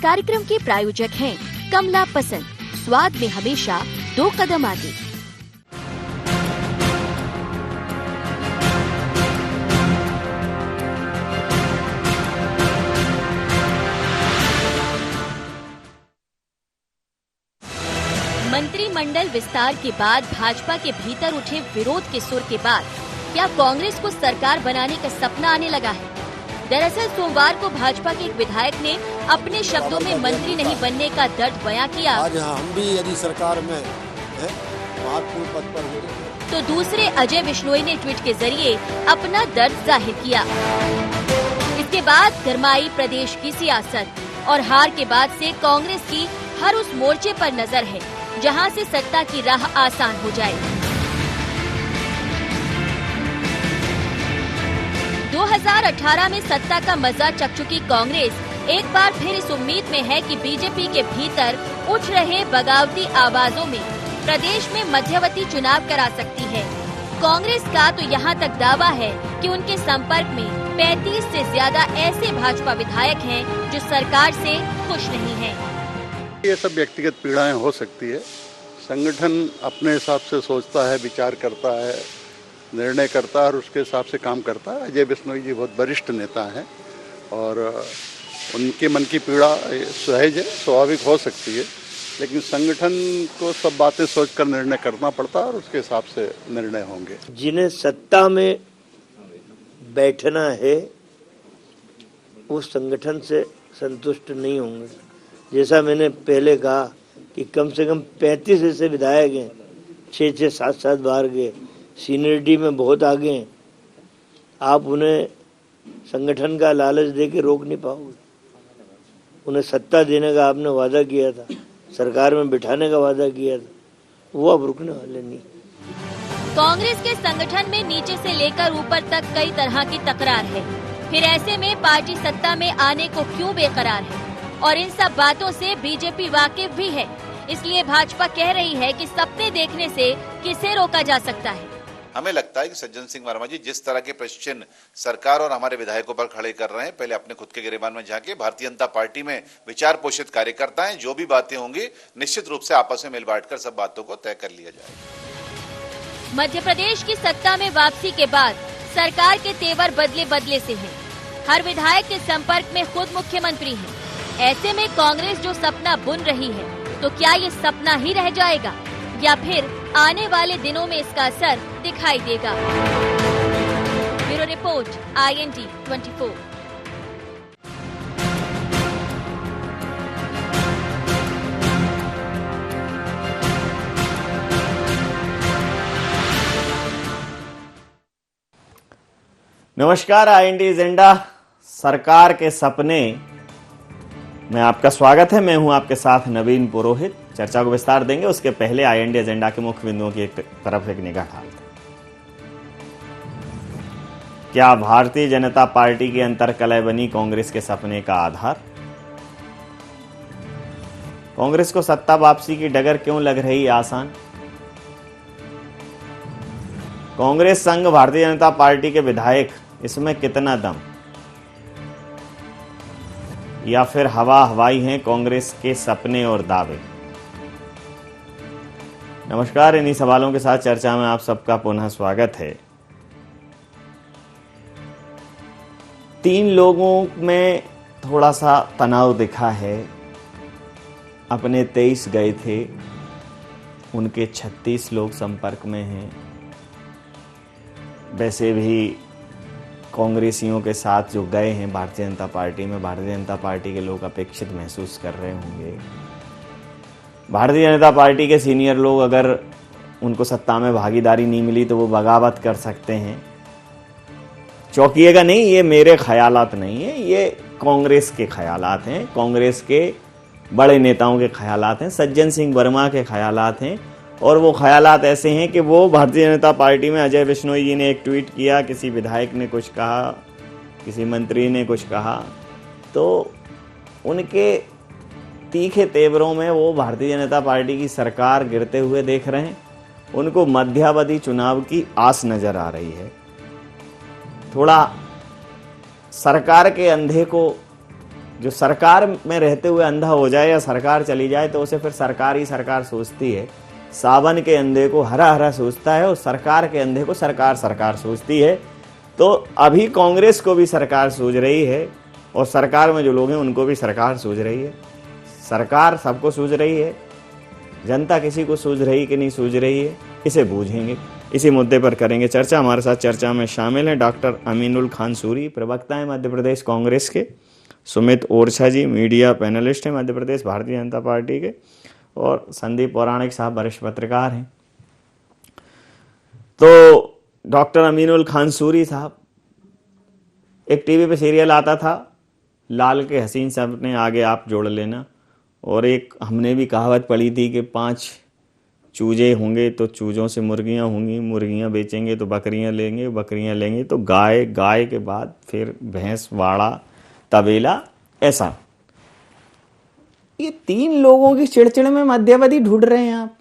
कार्यक्रम के प्रायोजक हैं कमला पसंद, स्वाद में हमेशा 2 कदम आगे। मंत्रिमंडल विस्तार के बाद भाजपा के भीतर उठे विरोध के सुर के बाद क्या कांग्रेस को सरकार बनाने का सपना आने लगा है? दरअसल सोमवार को भाजपा के एक विधायक ने अपने शब्दों में मंत्री नहीं बनने का दर्द बयां किया। आज हम भी यदि सरकार में महत्वपूर्ण पद पर होंगे। तो दूसरे अजय बिश्नोई ने ट्वीट के जरिए अपना दर्द जाहिर किया। इसके बाद गरमाई प्रदेश की सियासत और हार के बाद से कांग्रेस की हर उस मोर्चे पर नजर है जहां से सत्ता की राह आसान हो जाए। 2018 में सत्ता का मजा चख चुकी कांग्रेस एक बार फिर इस उम्मीद में है कि बीजेपी के भीतर उठ रहे बगावती आवाजों में प्रदेश में मध्यवर्ती चुनाव करा सकती है। कांग्रेस का तो यहां तक दावा है कि उनके संपर्क में 35 से ज्यादा ऐसे भाजपा विधायक हैं जो सरकार से खुश नहीं हैं। ये सब व्यक्तिगत पीड़ाएं हो सकती है। संगठन अपने हिसाब से सोचता है, विचार करता है, निर्णय करता है और उसके हिसाब से काम करता है। अजय बिश्नोई जी बहुत वरिष्ठ नेता हैं और उनके मन की पीड़ा सहज है, स्वाभाविक हो सकती है, लेकिन संगठन को सब बातें सोचकर निर्णय करना पड़ता है और उसके हिसाब से निर्णय होंगे। जिन्हें सत्ता में बैठना है वो संगठन से संतुष्ट नहीं होंगे। जैसा मैंने पहले कहा कि कम से कम 35 ऐसे विधायक हैं, 6-6, 7-7 बार के सीनियरिटी में बहुत आगे हैं। आप उन्हें संगठन का लालच दे के रोक नहीं पाओगे। उन्हें सत्ता देने का आपने वादा किया था, सरकार में बिठाने का वादा किया था, वो अब रुकने वाले नहीं। कांग्रेस के संगठन में नीचे से लेकर ऊपर तक कई तरह की तकरार है। फिर ऐसे में पार्टी सत्ता में आने को क्यों बेकरार है? और इन सब बातों से बीजेपी वाकिफ भी है। इसलिए भाजपा कह रही है कि सपने देखने से किसे रोका जा सकता है। हमें लगता है कि सज्जन सिंह वर्मा जी जिस तरह के प्रश्न सरकार और हमारे विधायकों पर खड़े कर रहे हैं, पहले अपने खुद के गिरेबान में झांके। भारतीय जनता पार्टी में विचार पोषित कार्यकर्ता हैं, जो भी बातें होंगी निश्चित रूप से आपस में मिल बांटकर सब बातों को तय कर लिया जाएगा। मध्य प्रदेश की सत्ता में वापसी के बाद सरकार के तेवर बदले बदले से हैं। हर विधायक के संपर्क में खुद मुख्यमंत्री हैं। ऐसे में कांग्रेस जो सपना बुन रही है, तो क्या ये सपना ही रह जाएगा या फिर आने वाले दिनों में इसका असर दिखाई देगा? Bureau report, IND 24। नमस्कार, IND एजेंडा सरकार के सपने में आपका स्वागत है। मैं हूं आपके साथ नवीन पुरोहित। चर्चा को विस्तार देंगे, उसके पहले IND एजेंडा के मुख्य बिंदुओं की एक तरफ एक निगाह डालते हैं। क्या भारतीय जनता पार्टी की अंतर्कलह बनी कांग्रेस के सपने का आधार? कांग्रेस को सत्ता वापसी की डगर क्यों लग रही आसान? कांग्रेस संग भारतीय जनता पार्टी के विधायक, इसमें कितना दम? या फिर हवा हवाई हैं कांग्रेस के सपने और दावे? नमस्कार, इन्हीं सवालों के साथ चर्चा में आप सबका पुनः स्वागत है। 3 लोगों में थोड़ा सा तनाव दिखा है। अपने 23 गए थे, उनके 36 लोग संपर्क में हैं। वैसे भी कांग्रेसियों के साथ जो गए हैं भारतीय जनता पार्टी में, भारतीय जनता पार्टी के लोग अपेक्षित महसूस कर रहे होंगे। भारतीय जनता पार्टी के सीनियर लोग अगर उनको सत्ता में भागीदारी नहीं मिली तो वो बगावत कर सकते हैं। चौंकिएगा नहीं, ये मेरे ख्यालात नहीं है, ये कांग्रेस के ख्यालात हैं, कांग्रेस के बड़े नेताओं के ख्यालात हैं, सज्जन सिंह वर्मा के ख्यालात हैं। और वो ख्यालात ऐसे हैं कि वो भारतीय जनता पार्टी में अजय बिश्नोई जी ने एक ट्वीट किया, किसी विधायक ने कुछ कहा, किसी मंत्री ने कुछ कहा, तो उनके तीखे तेवरों में वो भारतीय जनता पार्टी की सरकार गिरते हुए देख रहे हैं। उनको मध्यावधि चुनाव की आस नजर आ रही है। थोड़ा सरकार के अंधे को जो सरकार में रहते हुए अंधा हो जाए या सरकार चली जाए तो उसे फिर सरकार ही सरकार सोचती है। सावन के अंधे को हरा हरा सोचता है और सरकार के अंधे को सरकार सरकार सोचती है। तो अभी कांग्रेस को भी सरकार सूझ रही है और सरकार में जो लोग हैं उनको भी सरकार सूझ रही है। सरकार सबको सूझ रही है, जनता किसी को सूझ रही कि नहीं सूझ रही है, इसे बूझेंगे। इसी मुद्दे पर करेंगे चर्चा। हमारे साथ चर्चा में शामिल हैं डॉक्टर अमीनुल खान सूरी, प्रवक्ता हैं मध्य प्रदेश कांग्रेस के, सुमित ओरछा जी मीडिया पैनलिस्ट हैं मध्य प्रदेश भारतीय जनता पार्टी के, और संदीप पौराणिक साहब वरिष्ठ पत्रकार हैं। तो डॉक्टर अमीनुल खान सूरी साहब, एक टीवी पे सीरियल आता था लाल के हसीन से अपने आगे आप जोड़ लेना, और एक हमने भी कहावत पढ़ी थी कि 5 चूजे होंगे तो चूजों से मुर्गियां होंगी, मुर्गियां बेचेंगे तो बकरियां लेंगे, बकरियां लेंगे तो गाय, गाय के बाद फिर भैंस, वाड़ा, तबेला, ऐसा। ये 3 लोगों की चिड़चिड़ में मध्यवर्ती ढूंढ रहे हैं आप।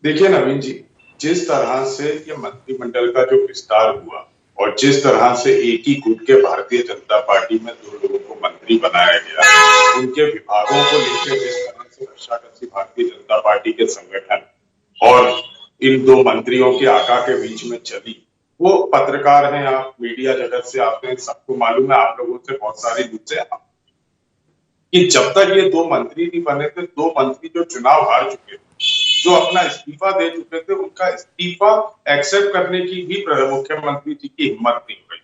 देखिए नवीन जी, जिस तरह से ये मंत्रिमंडल का जो विस्तार हुआ और जिस तरह से एक ही गुट के भारतीय जनता पार्टी में 2 लोगों को मंत्री बनाया गया, उनके विभागों को लेकर जिस तरह से रक्षाकर्षी भारतीय जनता पार्टी के संगठन और इन 2 मंत्रियों के आका के बीच में चली, वो पत्रकार हैं आप, मीडिया जगत से, आपने सबको मालूम है, आप लोगों से बहुत सारी न्यूज़ें कि जब तक ये 2 मंत्री नहीं बने थे, 2 मंत्री जो चुनाव हार चुके थे, जो अपना इस्तीफा दे चुके थे, उनका इस्तीफा एक्सेप्ट करने की भी मुख्यमंत्री जी की हिम्मत नहीं हुई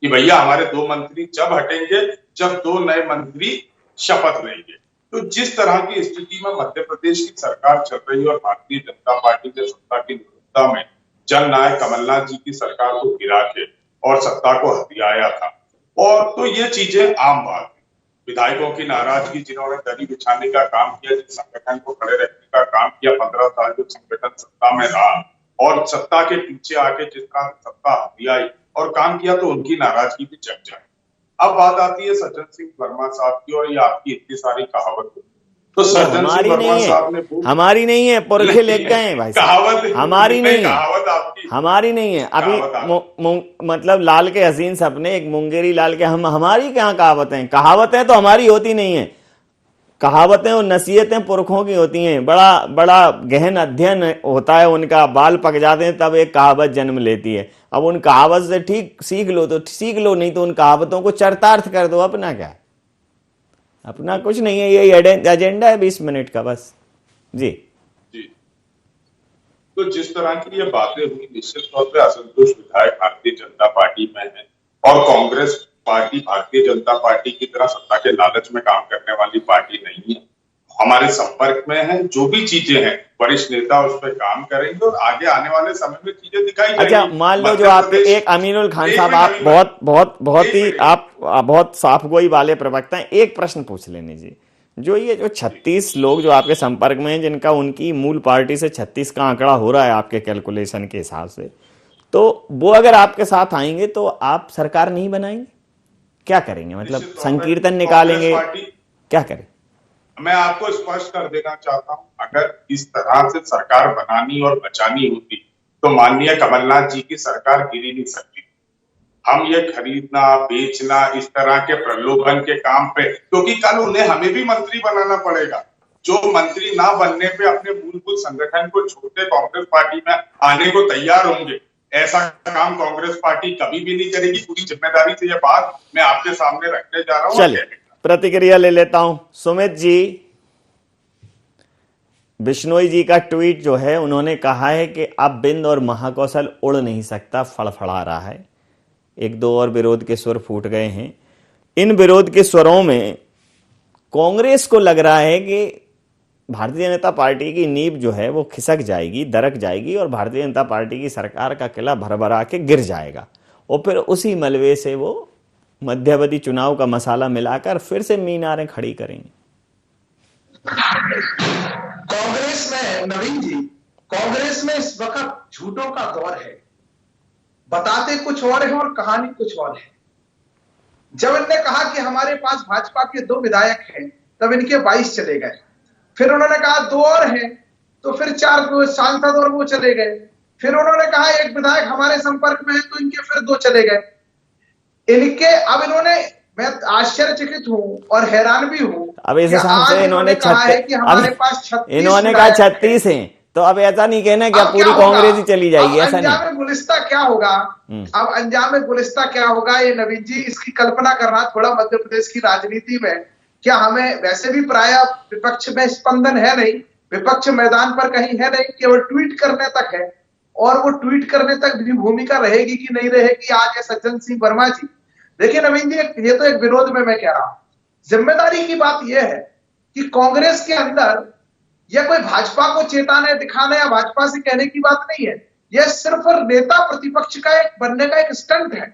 कि भैया हमारे 2 मंत्री जब हटेंगे जब 2 नए मंत्री शपथ लेंगे। तो जिस तरह की स्थिति में मध्य प्रदेश की सरकार चल रही है और भारतीय जनता पार्टी के सत्ता की निरंतरता में जननायक कमलनाथ जी की सरकार को गिरा के और सत्ता को हथियाया था, और तो ये चीजें आम बात है। विधायकों की नाराजगी, जिन्होंने दरी बिछाने का काम किया, जिस संगठन को खड़े रखने का काम किया, 15 साल जो संगठन सत्ता में रहा और सत्ता के पीछे आके जिस तरह सत्ता हथियाई और काम किया, तो उनकी नाराजगी भी जग जाए। अब बात आती है सज्जन सिंह वर्मा साहब की, और ये आपकी इतनी सारी कहावत, तो सज्जन सिंह वर्मा साहब ने हमारी नहीं है, पुरखे लेके गए हैं भाई कहावत, हमारी नहीं है, कहावत आपकी हमारी नहीं है। अभी मतलब लाल के हसीन सपने, एक मुंगेरी लाल के, हमारी क्या कहावतें, कहावतें तो हमारी होती नहीं है। कहावतें और नसीहतें पुरखों की होती हैं, बड़ा बड़ा गहन अध्ययन होता है उनका, बाल पक जाते हैं तब एक कहावत जन्म लेती है। अब उन कहावत से ठीक सीख लो तो सीख लो, नहीं तो उन कहावतों को चरितार्थ कर दो। अपना क्या है, अपना कुछ नहीं है, यही एजेंडा है 20 मिनट का बस। जी जी, तो जिस तरह की ये बातें हुई, निश्चित तौर पे असंतुष्ट विधायक भारतीय जनता पार्टी में है, और कांग्रेस पार्टी भारतीय जनता पार्टी की तरह सत्ता के लालच में काम करने वाली पार्टी नहीं है। हमारे संपर्क में है, जो भी चीजें हैं वरिष्ठ नेता उस पर काम करेंगे और आगे आने वाले समय में चीजें दिखाई जाएंगी। अच्छा, मान लो जो आप एक अमीनुल खान साहब, आप आप बहुत साफ गोई वाले प्रवक्ता हैं, एक प्रश्न पूछ लेने जी। जो ये जो 36 लोग जो आपके संपर्क में हैं, जिनका उनकी मूल पार्टी से 36 का आंकड़ा हो रहा है आपके कैलकुलेशन के हिसाब से, तो वो अगर आपके साथ आएंगे तो आप सरकार नहीं बनाएंगे, क्या करेंगे? मतलब संकीर्तन निकालेंगे, क्या करें? मैं आपको स्पष्ट कर देना चाहता हूं, अगर इस तरह से सरकार बनानी और बचानी होती तो माननीय कमलनाथ जी की सरकार गिर ही नहीं सकती। हम ये खरीदना बेचना, इस तरह के प्रलोभन के काम पे, क्योंकि कल उन्हें हमें भी मंत्री बनाना पड़ेगा। जो मंत्री ना बनने पे अपने मूलभूत संगठन को छोड़कर कांग्रेस पार्टी में आने को तैयार होंगे, ऐसा काम कांग्रेस पार्टी कभी भी नहीं करेगी। पूरी जिम्मेदारी से ये बात मैं आपके सामने रखने जा रहा हूँ। चलिए प्रतिक्रिया ले लेता हूं। सुमित जी, बिश्नोई जी का ट्वीट जो है, उन्होंने कहा है कि अब बिंद और महाकौशल उड़ नहीं सकता, फड़फड़ा रहा है। 1-2 और विरोध के स्वर फूट गए हैं। इन विरोध के स्वरों में कांग्रेस को लग रहा है कि भारतीय जनता पार्टी की नींव जो है वो खिसक जाएगी, दरक जाएगी, और भारतीय जनता पार्टी की सरकार का किला भरभरा के गिर जाएगा, और फिर उसी मलबे से वो मध्यावधि चुनाव का मसाला मिलाकर फिर से मीनारें खड़ी करेंगे। कांग्रेस में नवीन जी, कांग्रेस में इस वक्त झूठों का दौर है। बताते कुछ और है और कहानी कुछ और है। जब इन्होंने कहा कि हमारे पास भाजपा के 2 विधायक हैं, तब इनके 22 चले गए। फिर उन्होंने कहा 2 और हैं, तो फिर 4 सांसद और वो चले गए। फिर उन्होंने कहा 1 विधायक हमारे संपर्क में है, तो इनके फिर 2 चले गए। इनके अब इन्होंने, मैं आश्चर्यचकित हूं और हैरान भी हूं। अब इस हिसाब से इन्होंने कहा है कि हमारे पास 36 इन्होंने कहा 36 हैं, तो अब ऐसा नहीं कहना कि अब पूरी कांग्रेस ही चली जाएगी, ऐसा नहीं। अंजाम गुलिस्ता क्या होगा, अब अंजाम गुलिस्ता क्या होगा, ये नवीन जी इसकी कल्पना करना थोड़ा मध्य प्रदेश की राजनीति में, क्या हमें वैसे भी प्राय विपक्ष में स्पंदन है नहीं, विपक्ष मैदान पर कहीं है नहीं, केवल ट्वीट करने तक है, और वो ट्वीट करने तक भी भूमिका रहेगी कि नहीं रहेगी। आज सज्जन सिंह वर्मा जी, देखिए नवीन जी, ये तो एक विरोध में मैं कह रहा हूं, जिम्मेदारी की बात यह है कि कांग्रेस के अंदर यह कोई भाजपा को चेताने दिखाने या भाजपा से कहने की बात नहीं है, यह सिर्फ नेता प्रतिपक्ष का एक बनने का एक स्टंट है,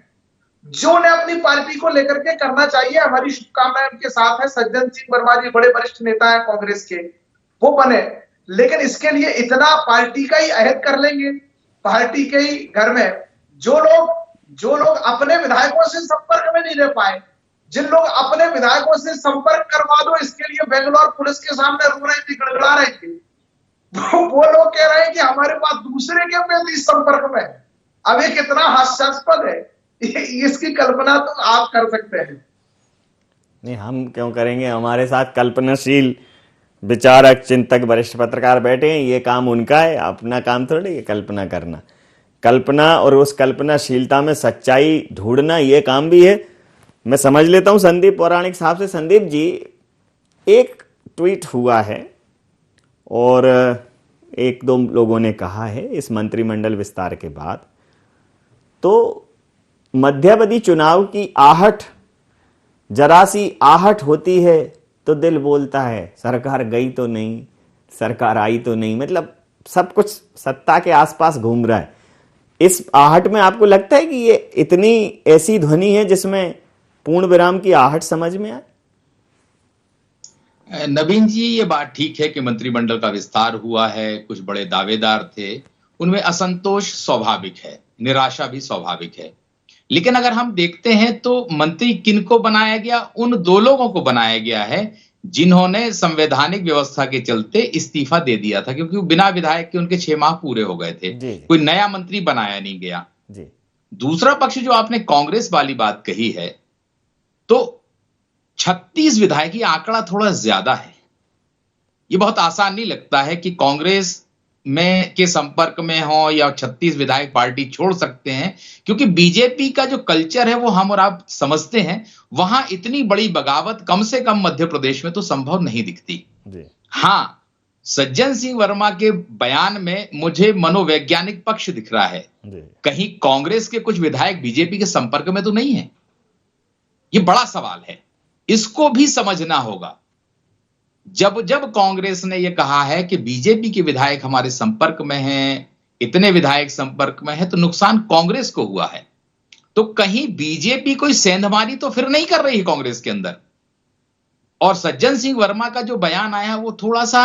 जो ने अपनी पार्टी को लेकर के करना चाहिए। हमारी शुभकामनाएं उनके साथ है। सज्जन सिंह वर्मा जी बड़े वरिष्ठ नेता है कांग्रेस के, वो बने, लेकिन इसके लिए इतना पार्टी का ही अहद कर लेंगे, पार्टी के ही घर में जो लोग अपने विधायकों से संपर्क में नहीं रह पाए, जिन लोग अपने विधायकों से संपर्क करवा दो इसके लिए बेंगलोर पुलिस के सामने रो रहे थे, गड़गड़ा रहे थे, वो लोग कह रहे हैं कि हमारे पास दूसरे के प्रति संपर्क में है। अब ये कितना हास्यास्पद है, इसकी कल्पना तो आप कर सकते हैं। नहीं, हम क्यों करेंगे, हमारे साथ कल्पनाशील विचारक, चिंतक, वरिष्ठ पत्रकार बैठे हैं, ये काम उनका है, अपना काम थोड़ी है कल्पना करना। कल्पना और उस कल्पनाशीलता में सच्चाई ढूंढना ये काम भी है। मैं समझ लेता हूं संदीप पौराणिक साहब से। संदीप जी, एक ट्वीट हुआ है और एक दो लोगों ने कहा है इस मंत्रिमंडल विस्तार के बाद, तो मध्यावधि चुनाव की आहट, जरा सी आहट होती है तो दिल बोलता है सरकार गई तो नहीं, सरकार आई तो नहीं, मतलब सब कुछ सत्ता के आसपास घूम रहा है। इस आहट में आपको लगता है कि ये इतनी ऐसी ध्वनि है जिसमें पूर्ण विराम की आहट समझ में आए? नवीन जी, ये बात ठीक है कि मंत्रिमंडल का विस्तार हुआ है, कुछ बड़े दावेदार थे, उनमें असंतोष स्वाभाविक है, निराशा भी स्वाभाविक है। लेकिन अगर हम देखते हैं तो मंत्री किनको बनाया गया, उन दो लोगों को बनाया गया है जिन्होंने संवैधानिक व्यवस्था के चलते इस्तीफा दे दिया था, क्योंकि बिना विधायक के उनके 6 माह पूरे हो गए थे। कोई नया मंत्री बनाया नहीं गया। दूसरा पक्ष जो आपने कांग्रेस वाली बात कही है, तो 36 विधायक, ये आंकड़ा थोड़ा ज्यादा है। ये बहुत आसान नहीं लगता है कि कांग्रेस में के संपर्क में हो या 36 विधायक पार्टी छोड़ सकते हैं, क्योंकि बीजेपी का जो कल्चर है वो हम और आप समझते हैं, वहां इतनी बड़ी बगावत कम से कम मध्य प्रदेश में तो संभव नहीं दिखती। हां, सज्जन सिंह वर्मा के बयान में मुझे मनोवैज्ञानिक पक्ष दिख रहा है। कहीं कांग्रेस के कुछ विधायक बीजेपी के संपर्क में तो नहीं है? ये बड़ा सवाल है, इसको भी समझना होगा। जब कांग्रेस ने यह कहा है कि बीजेपी के विधायक हमारे संपर्क में हैं, इतने विधायक संपर्क में हैं, तो नुकसान कांग्रेस को हुआ है। तो कहीं बीजेपी कोई सेंधमारी तो फिर नहीं कर रही है कांग्रेस के अंदर। और सज्जन सिंह वर्मा का जो बयान आया वो थोड़ा सा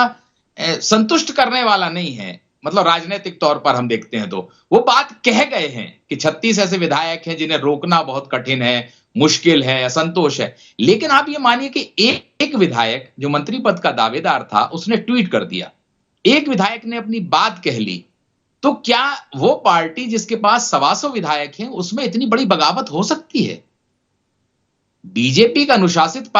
संतुष्ट करने वाला नहीं है। मतलब राजनीतिक तौर पर हम देखते हैं तो वो बात कह गए हैं कि 36 ऐसे विधायक हैं जिन्हें रोकना बहुत कठिन है, मुश्किल है, असंतोष है। लेकिन आप ये मानिए कि एक विधायक जो मंत्री पद का दावेदार था, उसने ट्वीट कर दिया, एक विधायक ने अपनी बात कह ली, तो क्या वो पार्टी जिसके पास 125 विधायक हैं उसमें इतनी बड़ी बगावत हो सकती है? बीजेपी का अनुशासित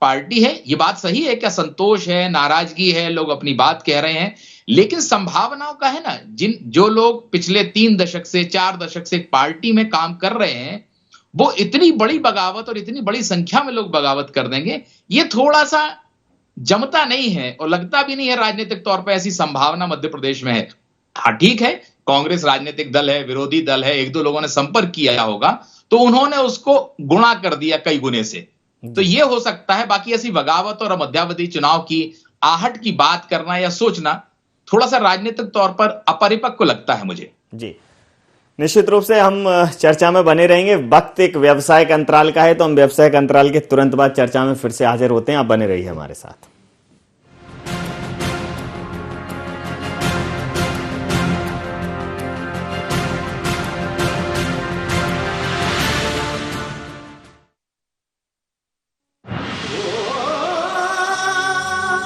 पार्टी है, ये बात सही है कि असंतोष है, नाराजगी है, लोग अपनी बात कह रहे हैं, लेकिन संभावनाओं का है ना, जो लोग पिछले 3 दशक से 4 दशक से एक पार्टी में काम कर रहे हैं, वो इतनी बड़ी बगावत और इतनी बड़ी संख्या में लोग बगावत कर देंगे, ये थोड़ा सा जमता नहीं है और लगता भी नहीं है राजनीतिक तौर पर ऐसी संभावना मध्य प्रदेश में है। हाँ ठीक है, कांग्रेस राजनीतिक दल है, विरोधी दल है, 1-2 लोगों ने संपर्क किया होगा तो उन्होंने उसको गुणा कर दिया कई गुने से, तो ये हो सकता है। बाकी ऐसी बगावत और मध्यावधि चुनाव की आहट की बात करना या सोचना थोड़ा सा राजनीतिक तौर पर अपरिपक्व लगता है मुझे। जी, निश्चित रूप से हम चर्चा में बने रहेंगे। वक्त एक व्यावसायिक अंतराल का है, तो हम व्यावसायिक अंतराल के तुरंत बाद चर्चा में फिर से हाजिर होते हैं। आप बने रहिए हमारे साथ।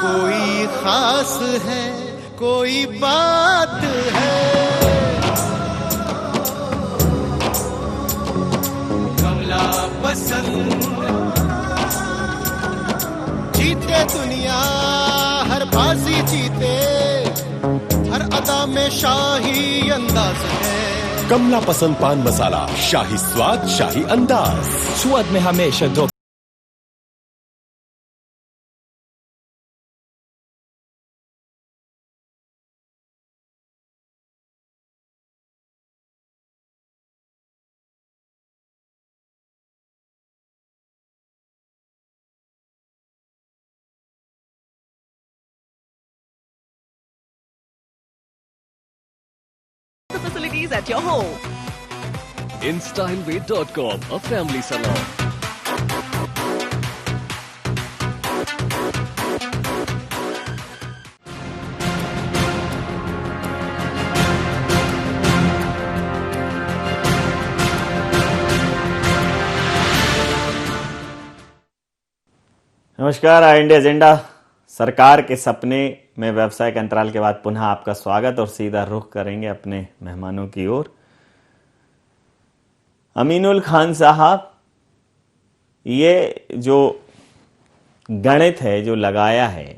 कोई खास है, कोई बात है, कमला जीते दुनिया हर बाजी जीते, हर अदा में शाही अंदाज है। कमला पसंद पान मसाला, शाही स्वाद शाही अंदाज, स्वाद में हमेशा दो। facilities at your home. InStyleWay.com, a family salon. नमस्कार, आई इंडिया एजेंडा सरकार के सपने में व्यवसाय के अंतराल के बाद पुनः आपका स्वागत और सीधा रुख करेंगे अपने मेहमानों की ओर। अमीनुल खान साहब, ये जो गणित है जो लगाया है,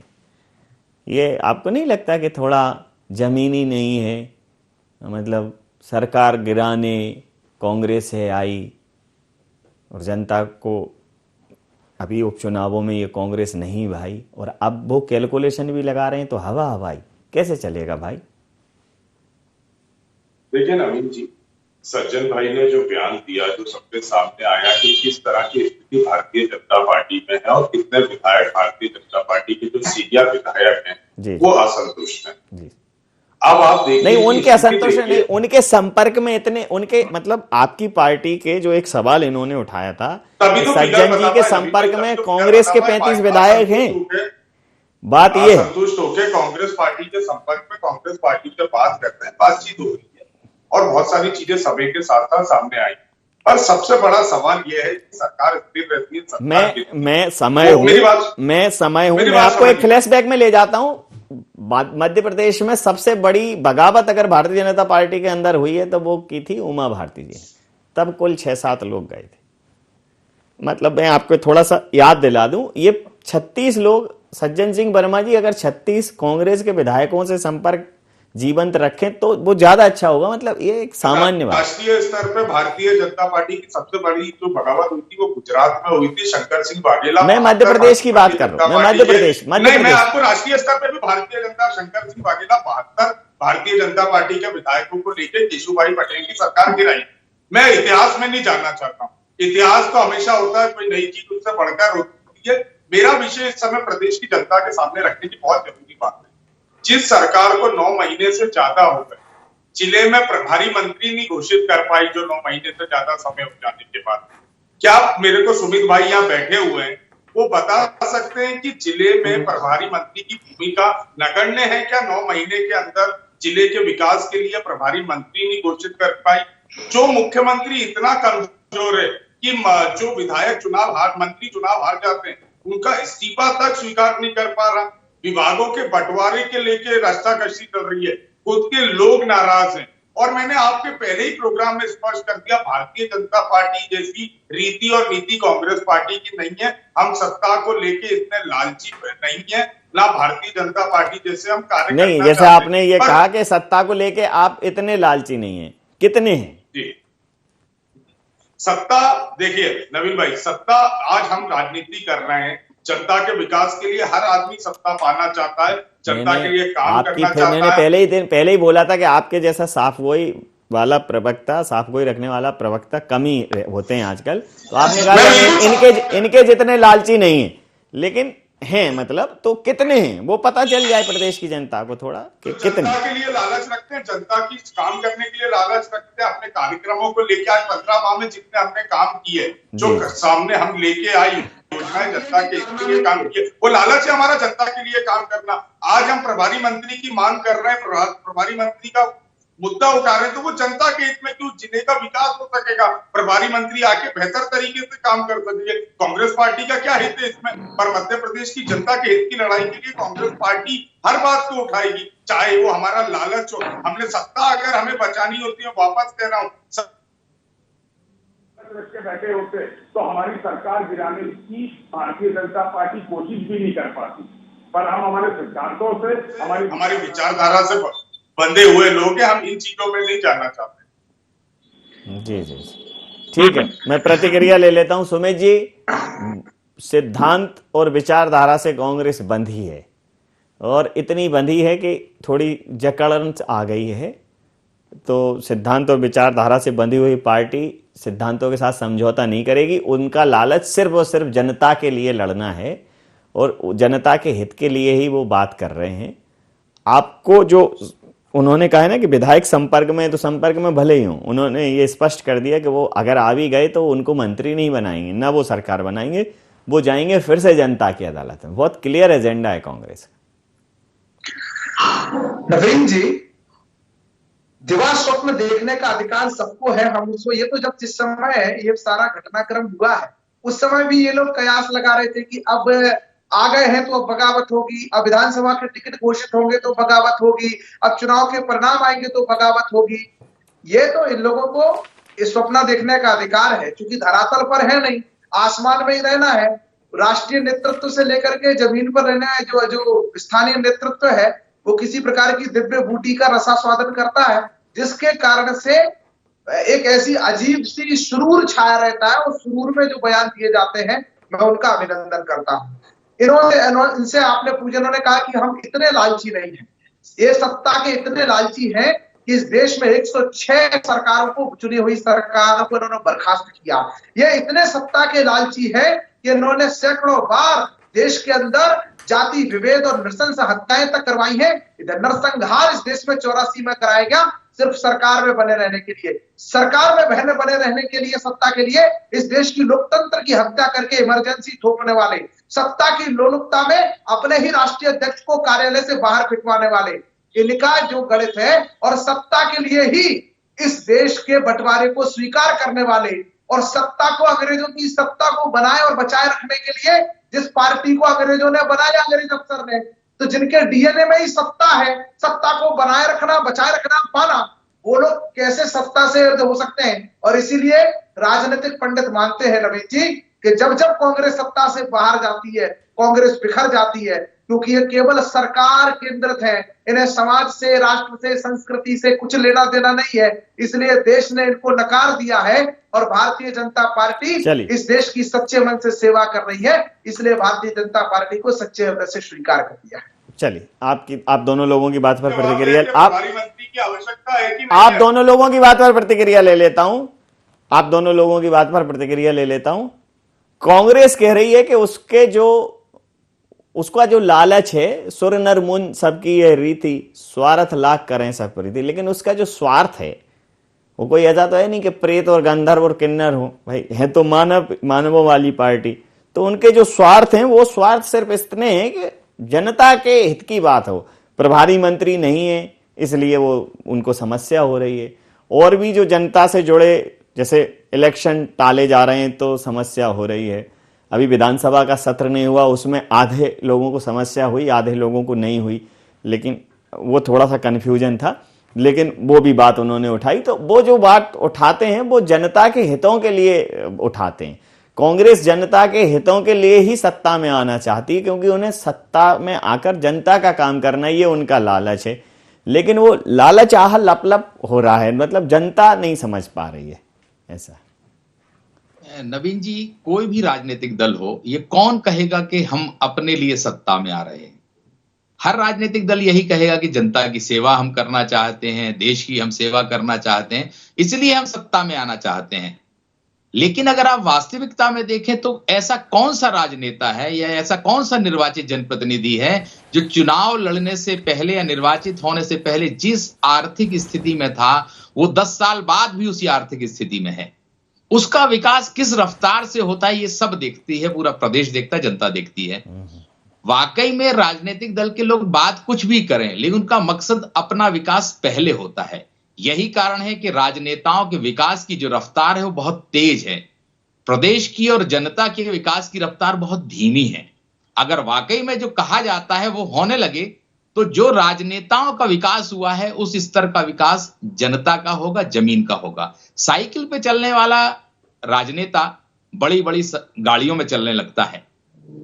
ये आपको नहीं लगता कि थोड़ा जमीनी नहीं है? मतलब सरकार गिराने कांग्रेस है आई और जनता को अभी उपचुनावों में ये कांग्रेस नहीं भाई, और अब वो कैलकुलेशन भी लगा रहे हैं, तो हवा हवाई कैसे चलेगा भाई? देखिए नवीन जी, सज्जन भाई ने जो बयान दिया, जो सबके सामने आया कि किस तरह की स्थिति भारतीय जनता पार्टी में है और कितने विधायक भारतीय जनता पार्टी के जो सीनियर विधायक हैं वो असंतुष्ट हैं जी। अब आप देखिए, नहीं उनके असंतोष नहीं, उनके संपर्क में इतने, उनके मतलब आपकी पार्टी के जो एक सवाल इन्होंने उठाया था, तो सज्जन जी के संपर्क में कांग्रेस के 35 विधायक हैं। बात ये है, संतुष्ट होकर कांग्रेस पार्टी के संपर्क में कांग्रेस पार्टी से बात करते हैं, बातचीत हो रही है और बहुत सारी चीजें समय के साथ साथ सामने आई। पर सबसे बड़ा सवाल यह है कि सरकार स्थिर रहती है। मैं समय हूं, मैं आपको एक फ्लैशबैक में ले जाता हूं। मध्य प्रदेश में सबसे बड़ी बगावत अगर भारतीय जनता पार्टी के अंदर हुई है तो वो की थी उमा भारती जी। तब कुल 6-7 लोग गए थे। मतलब मैं आपको थोड़ा सा याद दिला दूं, ये 36 लोग, सज्जन सिंह वर्मा जी अगर 36 कांग्रेस के विधायकों से संपर्क जीवंत रखें तो वो ज्यादा अच्छा होगा। मतलब ये एक सामान्य बात। राष्ट्रीय स्तर पर भारतीय जनता पार्टी की सबसे बड़ी जो बगावत हुई थी वो गुजरात में हुई थी, शंकर सिंह वाघेला। मैं मध्य प्रदेश की बात कर रहा हूँ, मैं मध्य प्रदेश। मैं आपको राष्ट्रीय स्तर पर भी भारतीय जनता, शंकर सिंह वाघेला 72 भारतीय जनता पार्टी के विधायकों को लेकर केशुभाई पटेल की सरकार गिराई। मैं इतिहास में नहीं जानना चाहता हूँ, इतिहास तो हमेशा होता है, कोई नई चीज उससे बढ़कर होती है। मेरा विषय इस समय प्रदेश की जनता के सामने रखने की बहुत जरूरी बात है। जिस सरकार को 9 महीने से ज्यादा हो गए, जिले में प्रभारी मंत्री नहीं घोषित कर पाई, जो 9 महीने से ज्यादा समय हो जाने के बाद, क्या मेरे को सुमित भाई यहाँ बैठे हुए हैं, वो बता सकते हैं कि जिले में प्रभारी मंत्री की भूमिका नगण्य है क्या? 9 महीने के अंदर जिले के विकास के लिए प्रभारी मंत्री नहीं घोषित कर पाई। जो मुख्यमंत्री इतना कमजोर है कि जो विधायक मंत्री चुनाव हार जाते हैं, उनका इस्तीफा तक स्वीकार नहीं कर पा रहा। विभागों के बंटवारे के लेके रास्ताकशी चल रही है, खुद के लोग नाराज हैं। और मैंने आपके पहले ही प्रोग्राम में स्पष्ट कर दिया, भारतीय जनता पार्टी जैसी रीति और नीति कांग्रेस पार्टी की नहीं है। हम सत्ता को लेके इतने लालची नहीं है, ना भारतीय जनता पार्टी जैसे हम कार्य नहीं। जैसे आपने ये कहा कि सत्ता को लेके आप इतने लालची नहीं है, कितने हैं जी? सत्ता, देखिए नवीन भाई, सत्ता आज हम राजनीति कर रहे हैं, जनता के विकास के लिए हर आदमी सत्ता पाना चाहता है, जनता के लिए काम करना चाहता है। मैंने पहले ही बोला था कि आपके जैसा साफगोई वाला प्रवक्ता, साफगोई रखने वाला प्रवक्ता कम ही होते हैं आजकल। तो आपने कहा इनके जितने लालची नहीं है, लेकिन हैं, मतलब तो कितने हैं वो पता चल जाए प्रदेश की जनता को थोड़ा कि कितने। जनता के लिए लालच रखते हैं, जनता की काम करने के लिए लालच रखते हैं। अपने कार्यक्रमों को लेके आज 15 माह में जितने हमने काम किए, जो सामने हम लेके आई योजनाएं जनता के लिए काम किए, वो लालच है हमारा जनता के लिए काम करना। आज हम प्रभारी मंत्री की मांग कर रहे हैं, प्रभारी मंत्री का मुद्दा उठा रहे हैं, तो वो जनता के हित में क्यों? जिले का विकास हो सकेगा, प्रभारी मंत्री आके बेहतर तरीके से काम कर सकेंगे। कांग्रेस पार्टी का क्या हित है इसमें? पर मध्य प्रदेश की जनता के हित की लड़ाई के लिए कांग्रेस पार्टी हर बात को उठाएगी, चाहे वो हमारा लालच हो। हमने सत्ता अगर हमें बचानी होती है, वापस कह रहा हूं, रख के बैठे होते तो हमारी सरकार गिराने की भारतीय जनता पार्टी कोशिश भी नहीं कर पाती। पर हम हमारे सिद्धांतों से, हमारी विचारधारा से बंधे हुए लोग हैं, हम इन चीजों में नहीं जानना चाहते। जी जी ठीक है, मैं प्रतिक्रिया ले लेता हूं। सुमित जी, सिद्धांत और विचारधारा से कांग्रेस बंधी है और इतनी बंधी है कि थोड़ी जकड़न आ गई है। तो सिद्धांत और विचारधारा से बंधी हुई पार्टी सिद्धांतों के साथ समझौता नहीं करेगी। उनका लालच सिर्फ और सिर्फ जनता के लिए लड़ना है और जनता के हित के लिए ही वो बात कर रहे हैं। आपको जो उन्होंने कहा है ना कि विधायक संपर्क में, तो संपर्क में भले ही हों, उन्होंने ये स्पष्ट कर दिया कि वो अगर आ भी गए तो उनको मंत्री नहीं बनाएंगे, ना वो सरकार बनाएंगे, वो जाएंगे फिर से जनता की अदालत में। बहुत क्लियर एजेंडा है कांग्रेस का। नवीन जी, दिवा स्वप्न देखने का अधिकार सबको है। हम उसको, ये तो जब जिस समय ये सारा घटनाक्रम हुआ है उस समय भी ये लोग कयास लगा रहे थे कि अब आ गए हैं तो अब बगावत होगी, अब विधानसभा के टिकट घोषित होंगे तो बगावत होगी, अब चुनाव के परिणाम आएंगे तो बगावत होगी। ये तो इन लोगों को इस स्वप्न देखने का अधिकार है, क्योंकि धरातल पर है नहीं, आसमान में ही रहना है। राष्ट्रीय नेतृत्व से लेकर के जमीन पर रहना है। जो स्थानीय नेतृत्व है वो किसी प्रकार की दिव्य बूटी का रसास्वादन करता है, जिसके कारण से एक ऐसी अजीब सी सुरूर छाया रहता है। और सुरूर में जो बयान दिए जाते हैं, मैं उनका अभिनंदन करता हूं। इनसे आपने पूछा, इन्होंने कहा कि हम इतने लालची नहीं हैं, ये सत्ता के इतने लालची हैं कि इस देश में 106 सरकारों को, चुनी हुई सरकारों को इन्होंने बर्खास्त किया। ये इतने सत्ता के लालची हैं कि इन्होंने सैकड़ों बार देश के अंदर जाति विभेद और नृशंस हत्याएं तक करवाई हैं। इधर नरसंहार इस देश में 84 में कराया गया, सिर्फ सरकार में बने रहने के लिए। सरकार में बने रहने के लिए, सत्ता के लिए इस देश की लोकतंत्र की हत्या करके इमरजेंसी थोपने वाले, सत्ता की लोलुपता में अपने ही राष्ट्रीय अध्यक्ष को कार्यालय से बाहर फिटवाने वाले, इनका जो गणित है, और सत्ता के लिए ही इस देश के बंटवारे को स्वीकार करने वाले, और सत्ता को, अंग्रेजों की सत्ता को बनाए और बचाए रखने के लिए जिस पार्टी को अंग्रेजों ने बनाया, अंग्रेज अफसर ने, तो जिनके डीएनए में ही सत्ता है, सत्ता को बनाए रखना, बचाए रखना, पाना, वो लोग कैसे सत्ता से हो सकते हैं। और इसीलिए राजनीतिक पंडित मानते हैं नवीन जी कि जब जब कांग्रेस सत्ता से बाहर जाती है, कांग्रेस बिखर जाती है, क्योंकि ये केवल सरकार केंद्रित है, इन्हें समाज से, राष्ट्र से, संस्कृति से कुछ लेना देना नहीं है। इसलिए देश ने इनको नकार दिया है और भारतीय जनता पार्टी इस देश की सच्चे मन से सेवा कर रही है। इसलिए भारतीय जनता पार्टी को सच्चे हृदय से स्वीकार कर दिया है। चलिए, आप दोनों लोगों की बात पर प्रतिक्रिया, प्रधानमंत्री की आवश्यकता है कि आप दोनों लोगों की बात पर प्रतिक्रिया ले लेता हूं। आप दोनों लोगों की बात पर प्रतिक्रिया ले लेता हूं। कांग्रेस कह रही है कि उसका जो लालच है, सुर नर मुन सबकी यह रीति, स्वार्थ लाख करें सब प्रीति, लेकिन उसका जो स्वार्थ है वो कोई ऐसा तो है नहीं कि प्रेत और गंधर्व और किन्नर हो, भाई है तो मानवों वाली पार्टी। तो उनके जो स्वार्थ हैं वो स्वार्थ सिर्फ इतने हैं कि जनता के हित की बात हो। प्रभारी मंत्री नहीं है इसलिए वो उनको समस्या हो रही है, और भी जो जनता से जुड़े, जैसे इलेक्शन टाले जा रहे हैं तो समस्या हो रही है। अभी विधानसभा का सत्र नहीं हुआ, उसमें आधे लोगों को समस्या हुई, आधे लोगों को नहीं हुई, लेकिन वो थोड़ा सा कन्फ्यूजन था, लेकिन वो भी बात उन्होंने उठाई। तो वो जो बात उठाते हैं वो जनता के हितों के लिए उठाते हैं। कांग्रेस जनता के हितों के लिए ही सत्ता में आना चाहती है, क्योंकि उन्हें सत्ता में आकर जनता का काम करना, ये उनका लालच है। लेकिन वो लालच आह लप हो रहा है, मतलब जनता नहीं समझ पा रही है ऐसा। नवीन जी, कोई भी राजनीतिक दल हो, ये कौन कहेगा कि हम अपने लिए सत्ता में आ रहे हैं? हर राजनीतिक दल यही कहेगा कि जनता की सेवा हम करना चाहते हैं, देश की हम सेवा करना चाहते हैं, इसलिए हम सत्ता में आना चाहते हैं। लेकिन अगर आप वास्तविकता में देखें तो ऐसा कौन सा राजनेता है या ऐसा कौन सा निर्वाचित जनप्रतिनिधि है जो चुनाव लड़ने से पहले या निर्वाचित होने से पहले जिस आर्थिक स्थिति में था वो 10 साल बाद भी उसी आर्थिक स्थिति में है? उसका विकास किस रफ्तार से होता है, ये सब देखती है, पूरा प्रदेश देखता है, जनता देखती है। वाकई में राजनीतिक दल के लोग बात कुछ भी करें, लेकिन उनका मकसद अपना विकास पहले होता है। यही कारण है कि राजनेताओं के विकास की जो रफ्तार है वो बहुत तेज है, प्रदेश की और जनता के विकास की रफ्तार बहुत धीमी है। अगर वाकई में जो कहा जाता है वो होने लगे तो जो राजनेताओं का विकास हुआ है उस स्तर का विकास जनता का होगा, जमीन का होगा। साइकिल पे चलने वाला राजनेता बड़ी बड़ी गाड़ियों में चलने लगता है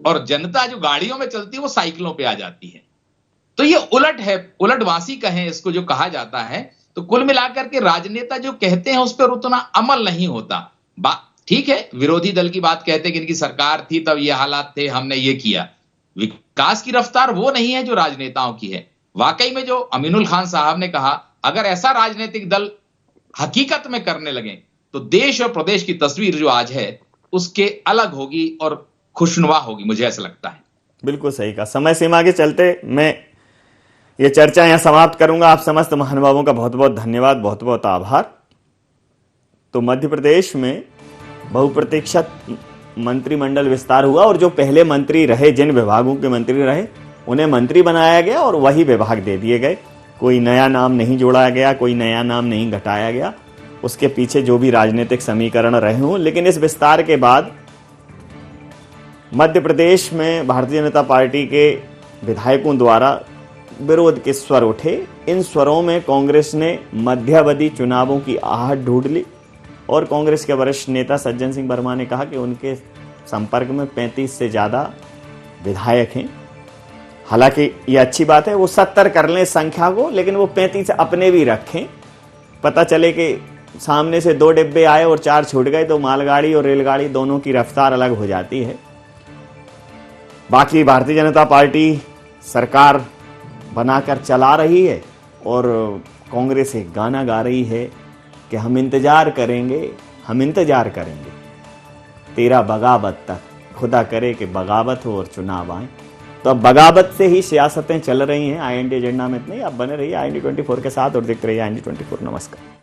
और जनता जो गाड़ियों में चलती है वो साइकिलों पे आ जाती है। तो ये उलट है, उलटवासी कहें इसको जो कहा जाता है। तो कुल मिलाकर के राजनेता जो कहते हैं उस पर उतना अमल नहीं होता। ठीक है, विरोधी दल की बात कहते हैं कि इनकी सरकार थी तब ये हालात थे, हमने ये किया। विकास की रफ्तार वो नहीं है जो राजनेताओं की है। वाकई में जो अमीनुल खान साहब ने कहा, अगर ऐसा राजनीतिक दल हकीकत में करने लगे तो देश और प्रदेश की तस्वीर जो आज है उसके अलग होगी और खुशनुमा होगी, मुझे ऐसा लगता है। बिल्कुल सही कहा। समय सीमा के चलते मैं ये चर्चा यहां समाप्त करूंगा। आप समस्त महानुभावों का बहुत बहुत धन्यवाद, बहुत बहुत आभार। तो मध्य प्रदेश में बहुप्रतीक्षित मंत्रिमंडल विस्तार हुआ और जो पहले मंत्री रहे, जिन विभागों के मंत्री रहे, उन्हें मंत्री बनाया गया और वही विभाग दे दिए गए। कोई नया नाम नहीं जोड़ा गया, कोई नया नाम नहीं घटाया गया। उसके पीछे जो भी राजनीतिक समीकरण रहे हों, लेकिन इस विस्तार के बाद मध्य प्रदेश में भारतीय जनता पार्टी के विधायकों द्वारा विरोध के स्वर उठे। इन स्वरों में कांग्रेस ने मध्यावधि चुनावों की आहट ढूंढ ली और कांग्रेस के वरिष्ठ नेता सज्जन सिंह वर्मा ने कहा कि उनके संपर्क में 35 से ज़्यादा विधायक हैं। हालांकि ये अच्छी बात है, वो 70 कर लें संख्या को, लेकिन वो 35 अपने भी रखें। पता चले कि सामने से 2 डिब्बे आए और 4 छूट गए तो मालगाड़ी और रेलगाड़ी दोनों की रफ्तार अलग हो जाती है। बाकी भारतीय जनता पार्टी सरकार बनाकर चला रही है और कांग्रेस एक गाना गा रही है कि हम इंतजार करेंगे, हम इंतजार करेंगे तेरा बगावत तक, खुदा करे कि बगावत हो और चुनाव आए। तो अब बगावत से ही सियासतें चल रही हैं। IND एजेंडा में इतने, आप बने रहिए IND 24 के साथ और देखते रहिए IND 24। नमस्कार।